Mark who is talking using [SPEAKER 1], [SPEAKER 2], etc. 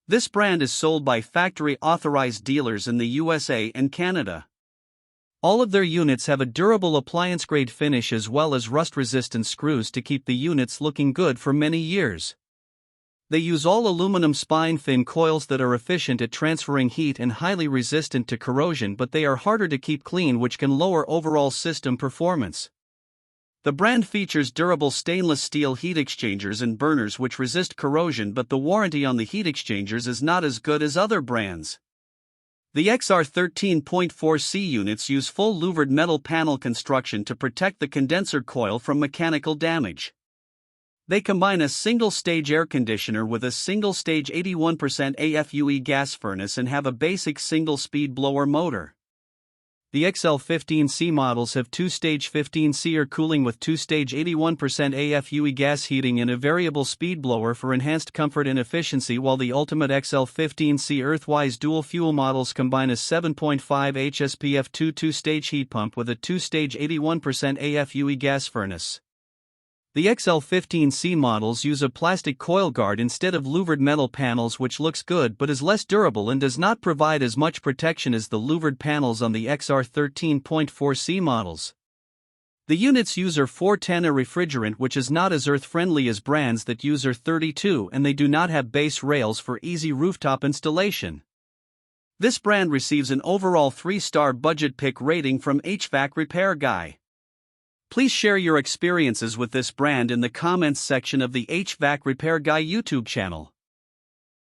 [SPEAKER 1] This brand is sold by factory-authorized dealers in the USA and Canada. All of their units have a durable appliance-grade finish as well as rust-resistant screws to keep the units looking good for many years. They use all aluminum spine-fin coils that are efficient at transferring heat and highly resistant to corrosion, but they are harder to keep clean, which can lower overall system performance. The brand features durable stainless steel heat exchangers and burners which resist corrosion, but the warranty on the heat exchangers is not as good as other brands. The XR13.4C units use full louvered metal panel construction to protect the condenser coil from mechanical damage. They combine a single-stage air conditioner with a single-stage 81% AFUE gas furnace and have a basic single-speed blower motor. The XL15c models have two-stage 15C air cooling with two-stage 81% AFUE gas heating and a variable speed blower for enhanced comfort and efficiency, while the ultimate XL15c Earthwise dual-fuel models combine a 7.5 HSPF2 two-stage heat pump with a two-stage 81% AFUE gas furnace. The XL15c models use a plastic coil guard instead of louvered metal panels, which looks good but is less durable and does not provide as much protection as the louvered panels on the XR13.4C models. The units use R410, a refrigerant which is not as earth-friendly as brands that use R32, and they do not have base rails for easy rooftop installation. This brand receives an overall 3-star budget pick rating from HvacRepairGuy. Please share your experiences with this brand in the comments section of the HvacRepairGuy YouTube channel.